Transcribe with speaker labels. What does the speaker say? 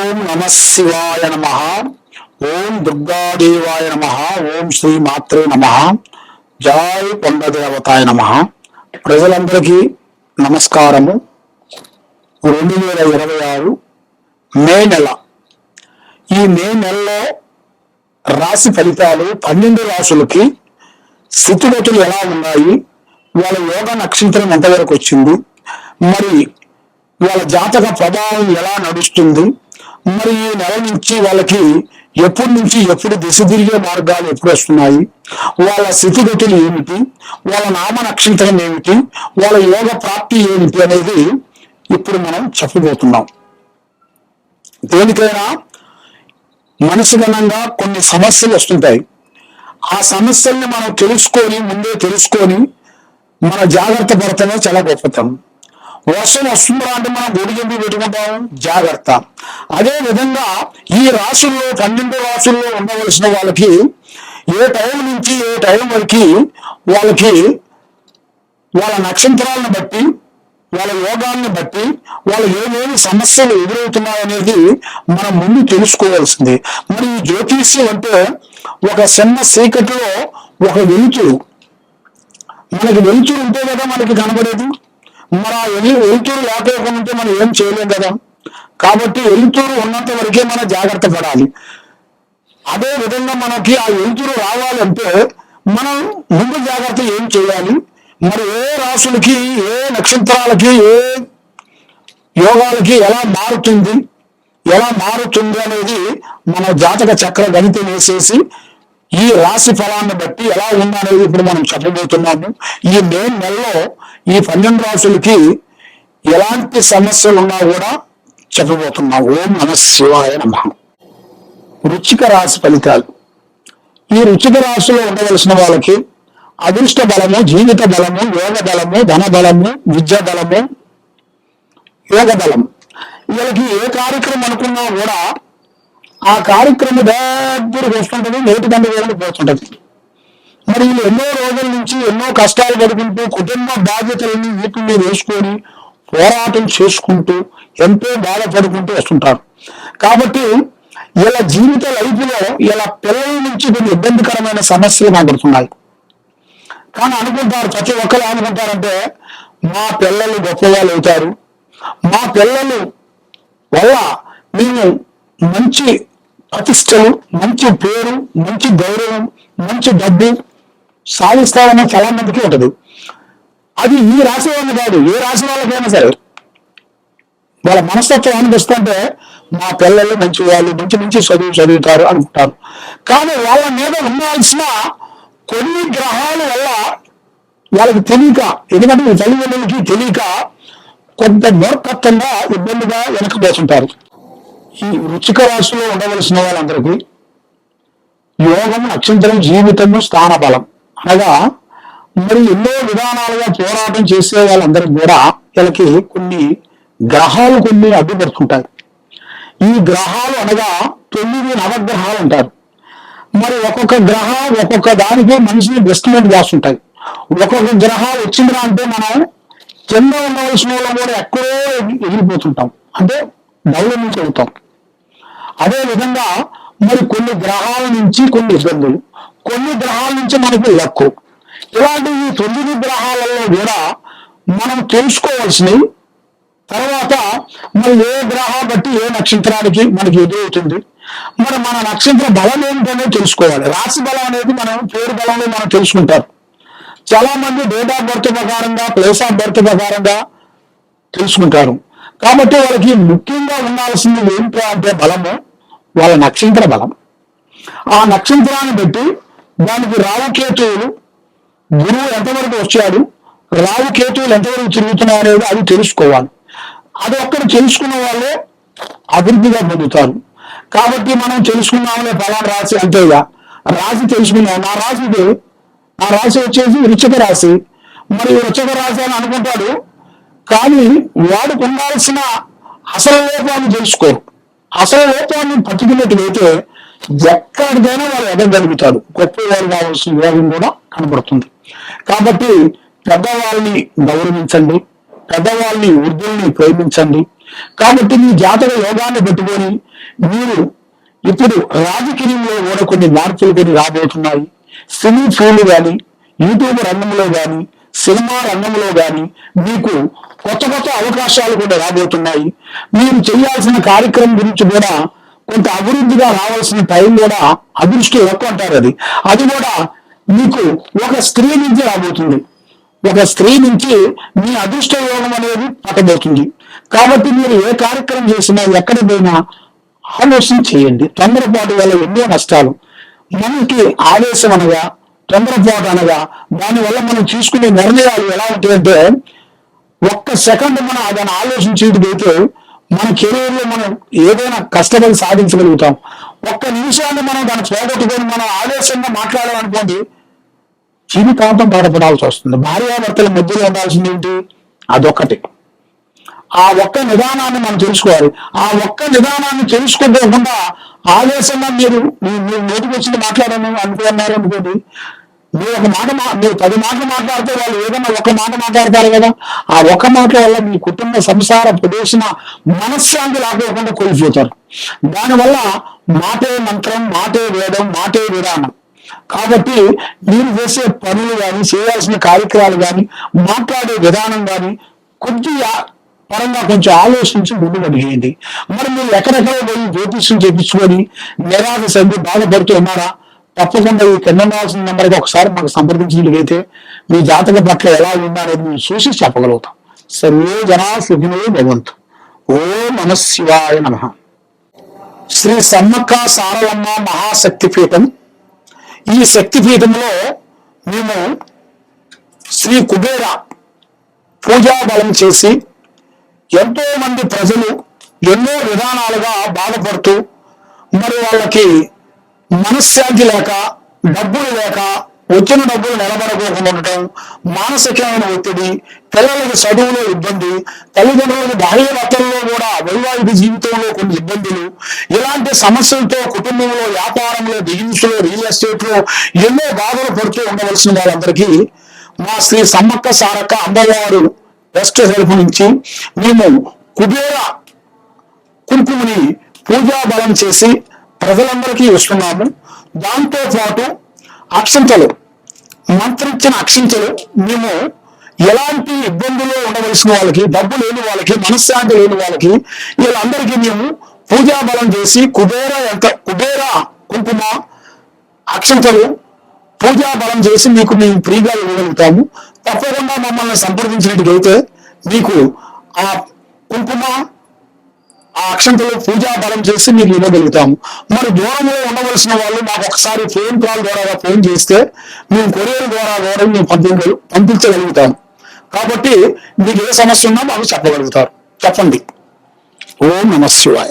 Speaker 1: ఓం నమ శివాయ నమ. ఓం దుర్గాదేవాయ నమ. ఓం శ్రీ మాత్రే నమ. జై కొండదేవతాయ నమ. ప్రజలందరికీ నమస్కారము. 2026 మే నెల. ఈ మే నెలలో రాశి ఫలితాలు 12 రాశులకి స్థితిగతులు ఎలా ఉన్నాయి, వాళ్ళ యోగ నక్షత్రం ఎంతవరకు వచ్చింది, మరి వాళ్ళ జాతక ప్రభావం ఎలా నడుస్తుంది, మరి ఈ నెల నుంచి వాళ్ళకి ఎప్పటి నుంచి ఎప్పుడు దిశ తిరిగే మార్గాలు ఎప్పుడు వస్తున్నాయి, వాళ్ళ స్థితిగతులు ఏమిటి, వాళ్ళ నామ నక్షత్రం ఏమిటి, వాళ్ళ యోగ ప్రాప్తి ఏమిటి అనేది ఇప్పుడు మనం చెప్పబోతున్నాం. దేనికైనా మనసుగణంగా కొన్ని సమస్యలు వస్తుంటాయి. ఆ సమస్యల్ని మనం ముందే తెలుసుకొని మన జాగ్రత్త పడటమే చాలా గొప్పతనం. వర్షం వస్తుందా అంటే మనం గొడిగింపు పెట్టుకుంటాం, జాగ్రత్త. అదే విధంగా ఈ రాశుల్లో 12 రాశుల్లో ఉండవలసిన వాళ్ళకి ఏ టైం నుంచి ఏ టైం వరకు వాళ్ళకి వాళ్ళ నక్షత్రాలను బట్టి, వాళ్ళ యోగాన్ని బట్టి వాళ్ళు ఏమేమి సమస్యలు ఎదురవుతున్నాయనేది మనం ముందు తెలుసుకోవాల్సింది. మరి ఈ జ్యోతిష్యం అంటే ఒక చిన్న చీకటిలో ఒక వెలుతురు. మనకి వెలుతురు ఉంటే కదా మనకి కనబడేది. మరి ఆ వెలుతురు లేకపోకుండా ఉంటే మనం ఏం చేయలేం కదా. కాబట్టి వెలుతురు ఉన్నంత వరకే మనం జాగ్రత్త పడాలి. అదే విధంగా మనకి ఆ వెలుతురు రావాలంటే మనం ముందు జాగ్రత్త ఏం చేయాలి, మరి ఏ రాశులకి ఏ నక్షత్రాలకి ఏ యోగాలకి ఎలా మారుతుంది అనేది మన జాతక చక్ర గణితం వేసేసి ఈ రాశి ఫలాన్ని బట్టి ఎలా ఉందనేది ఇప్పుడు మనం చెప్పబోతున్నాము. ఈ మే నెలలో ఈ 12 రాశులకి ఎలాంటి సమస్యలు ఉన్నా కూడా చెప్పబోతున్నాం. ఓం నమ శివాయ నమ. వృశ్చిక రాశి ఫలితాలు. ఈ వృశ్చిక రాశిలో ఉండవలసిన వాళ్ళకి అదృష్ట బలము, జీవిత బలము, యోగ బలము, ధన బలము, విద్యా బలము, యోగ బలం. వీళ్ళకి ఏ కార్యక్రమం అనుకున్నా కూడా ఆ కార్యక్రమం దగ్గరకు వస్తుంటది, నేటి దండ వేలకు పోతుంటది. మరి వీళ్ళు ఎన్నో రోజుల నుంచి ఎన్నో కష్టాలు పడుకుంటూ కుటుంబ బాధ్యతలని వీటి మీద వేసుకొని పోరాటం చేసుకుంటూ ఎంతో బాధపడుకుంటూ వస్తుంటారు. కాబట్టి ఇలా జీవిత లైఫ్లో ఇలా పిల్లల నుంచి కొన్ని ఇబ్బందికరమైన సమస్యలు కనబడుతున్నాయి. కానీ అనుకుంటారు, ప్రతి ఒక్కరు అనుకుంటారంటే మా పిల్లలు గొప్పవాళ్ళు అవుతారు, మా పిల్లలు వల్ల మేము మంచి ప్రతిష్టలు, మంచి పేరు, మంచి గౌరవం, మంచి డబ్బు సాధిస్తామని చాలా మందికి ఉంటుంది. అది ఈ రాశి వాళ్ళని కాదు, ఏ రాశి వాళ్ళకైనా సరే వాళ్ళ మనస్తత్వం అనిపిస్తుంటే మా పిల్లలు మంచి వాళ్ళు, మంచి మంచి చదువుతారు అనుకుంటారు. కానీ వాళ్ళ మీద ఉండాల్సిన కొన్ని గ్రహాల వల్ల వాళ్ళకి తెలియక, ఎందుకంటే ఈ తల్లిదండ్రులకి తెలియక కొంత మూర్ఖత్వంగా ఇబ్బందిగా వెనకపోతుంటారు. ఈ వృశ్చిక రాశిలో ఉండవలసిన వాళ్ళందరికీ యోగం, నక్షత్రం, జీవితము, స్థాన బలం అనగా మరి ఎన్నో విధానాలుగా పోరాటం చేసే వాళ్ళందరికీ కూడా వీళ్ళకి కొన్ని గ్రహాలు అడ్డుపడుతుంటాయి. ఈ గ్రహాలు అనగా 9 నవగ్రహాలు ఉంటారు. మరి ఒక్కొక్క గ్రహం ఒక్కొక్క దానికి మనిషిని ఇన్వెస్ట్మెంట్ చేస్తుంటాయి. ఒక్కొక్క గ్రహాలు వచ్చిందా అంటే మనం కింద ఉండవలసిన వాళ్ళు కూడా ఎక్కడో ఎగిరిపోతుంటాం, అంటే డెవలప్మెంట్ అవుతాం. అదే విధంగా మరి కొన్ని గ్రహాల నుంచి కొన్ని ఇబ్బందులు, కొన్ని గ్రహాల నుంచి మనకి లక్కు. ఇలాంటి ఈ 9 గ్రహాలలో కూడా మనం తెలుసుకోవాల్సినవి. తర్వాత మరి ఏ గ్రహం బట్టి ఏ నక్షత్రానికి మనకి ఎదురవుతుంది, మరి మన నక్షత్ర బలం ఏంటనే తెలుసుకోవాలి. రాశి బలం అనేది మనం పేరు బలంలో మనం తెలుసుకుంటారు. చాలా మంది డేట్ ఆఫ్ బర్త్ ప్రకారంగా, ప్లేస్ ఆఫ్ బర్త్ ప్రకారంగా తెలుసుకుంటారు. కాబట్టి వాళ్ళకి ముఖ్యంగా ఉండాల్సింది ఏంటో అంటే బలము, వాళ్ళ నక్షత్ర బలం. ఆ నక్షత్రాన్ని బట్టి దానికి రావుకేతువులు, గురువు ఎంతవరకు వచ్చాడు, రావుకేతువులు ఎంతవరకు తిరుగుతున్నాయి అనేది అది తెలుసుకోవాలి. అది ఒక్కరు తెలుసుకున్న వాళ్ళే అభివృద్ధిగా పొందుతారు. కాబట్టి మనం తెలుసుకున్నామనే ఫలానా రాశి అంతేగా, రాశి తెలుసుకున్నాం, నా రాశి వచ్చేసి వృశ్చిక రాశి. మరి వృశ్చిక రాశి అని అనుకుంటాడు, కానీ వాడికి ఉండాల్సిన అసలు లోపాన్ని తెలుసుకోరు. అసలు లోపాన్ని పట్టుకున్నట్టుగైతే ఎక్కడికైనా వాళ్ళు ఎదగలుగుతారు, గొప్పవారు కావాల్సిన యోగం కూడా కనబడుతుంది. కాబట్టి పెద్దవాళ్ళని గౌరవించండి, పెద్దవాళ్ళని వృద్ధుల్ని ప్రేమించండి. కాబట్టి మీ జాతక యోగాన్ని పెట్టుకొని మీరు ఇప్పుడు రాజకీయంలో కూడా కొన్ని మార్పులు కొన్ని రాబోతున్నాయి. సినీ ఫీల్డ్ కానీ, యూట్యూబ్ రంగంలో కానీ, సినిమా రంగంలో కానీ మీకు కొత్త కొత్త అవకాశాలు కూడా రాబోతున్నాయి. మీరు చేయాల్సిన కార్యక్రమం గురించి కూడా కొంత అభివృద్ధిగా రావాల్సిన టైం కూడా అదృష్టం ఎక్కువ అంటారు. అది కూడా మీకు ఒక స్త్రీ నుంచి రాబోతుంది. ఒక స్త్రీ నుంచి మీ అదృష్ట యోగం అనేది పట్టబోతుంది. కాబట్టి మీరు ఏ కార్యక్రమం చేసినా ఎక్కడ పోయినా ఆలోచన చేయండి. తొందరపాటు వల్ల ఎన్నో నష్టాలు. మనకి ఆవేశం అనగా, తొందరపాటు అనగా, దానివల్ల మనం తీసుకునే నిర్ణయాలు ఎలా ఉంటాయంటే, ఒక్క సెకండ్ మనం దాన్ని ఆలోచించేటైతే మన కెరీర్లో మనం ఏదైనా కష్టపడి సాధించగలుగుతాం. ఒక్క నిమిషాన్ని మనం దాన్ని పోగొట్టుకొని మనం ఆవేశంగా మాట్లాడాలనుకోండి, జీవితాంతం బాధపడాల్సి వస్తుంది. భార్యాభర్తల మధ్యలో ఉండాల్సింది ఏంటి? అదొక్కటి. ఆ ఒక్క నిదానాన్ని మనం తెలుసుకోవాలి. ఆ ఒక్క నిదానాన్ని తెలుసుకోకుండా ఆవేశంగా మీరు నోటికి వచ్చింది మాట్లాడాలని అనుకున్నారు అనుకోండి, మీరు ఒక మాట మీరు 10 మాటలు మాట్లాడితే వాళ్ళు ఏదైనా ఒక్క మాట మాట్లాడతారు కదా. ఆ ఒక్క మాట వల్ల మీ కుటుంబ సంసార ప్రదేశన మనశ్శాంతి లేకపోకుండా కోల్పోతారు. దానివల్ల మాటే మంత్రం, మాటే వేదం, మాటే విధానం. కాబట్టి మీరు చేసే పనులు కానీ, చేయాల్సిన కార్యక్రమాలు కానీ, మాట్లాడే విధానం కానీ కొద్దిగా పరంగా కొంచెం ఆలోచించి ముందుగడిగేయండి. మరి మీరు ఎక్కడెక్కడో పోయి జ్యోతిష్యం చేయించుకొని నిరాశ చెంది బాధపడుతూ ఉన్నారా? తప్పకుండా ఈ కింద రావాల్సిన నెంబర్కి ఒకసారి మాకు సంప్రదించినట్లయితే మీ జాతక పట్ల ఎలా ఉందనేది మేము చూసి చెప్పగలుగుతాం. సర్వే జనా సుఖినో భవంతు. ఓం నమః శివాయ నమః. శ్రీ సమ్మక్క సారలమ్మ మహాశక్తిపీఠం. ఈ శక్తిపీఠంలో మేము శ్రీ కుబేర పూజా బలం చేసి ఎంతో మంది ప్రజలు ఎన్నో విధానాలుగా బాధపడుతూ, మరి వాళ్ళకి మనశ్శాంతి లేక, డబ్బులు లేక, వచ్చిన డబ్బులు నిలబడకోకుండా ఉండటం, మానసికమైన ఒత్తిడి, పిల్లలకి చదువులో ఇబ్బంది, తల్లిదండ్రులకు భార్యాభర్తల్లో కూడా వైవాహిక జీవితంలో కొన్ని ఇబ్బందులు, ఇలాంటి సమస్యలతో కుటుంబంలో, వ్యాపారంలో, బిజినెస్ లో, రియల్ ఎస్టేట్ లో ఎన్నో బాధలు పడుతూ ఉండవలసిన వాళ్ళందరికీ మా శ్రీ సమ్మక్క సారక్క అమ్మవారు బెస్ట్ హెల్ప్ నుంచి మేము కుబేర కుంకుమని పూజా బలం చేసి ప్రజలందరికీ ఇస్తున్నాము. దాంతో పాటు అక్షంతలు, మంత్రించిన అక్షంతలు మేము ఎలాంటి ఇబ్బందులు ఉండవలసిన వాళ్ళకి, డబ్బు లేని వాళ్ళకి, మనశ్శాంతి లేని వాళ్ళకి, వీళ్ళందరికీ మేము పూజా బలం చేసి కుబేర కుంకుమ అక్షంతలు పూజా బలం చేసి మీకు మేము ఫ్రీగా ఇవ్వగలుగుతాము. తప్పకుండా మమ్మల్ని సంప్రదించినట్టుగైతే మీకు ఆ కుంకుమ, ఆ అక్షంతలు పూజా బలం చేసి మీకు ఇవ్వగలుగుతాము. మరి దూరంలో ఉండవలసిన వాళ్ళు మాకు ఒకసారి ఫోన్ కాల్ ద్వారా ఫోన్ చేస్తే మేము కొరియర్ ద్వారా మేము పంపించగలుగుతాము. కాబట్టి మీకు ఏ సమస్య ఉన్నా మాకు చెప్పగలుగుతారు. చెప్పండి. ఓం నమః శివాయ.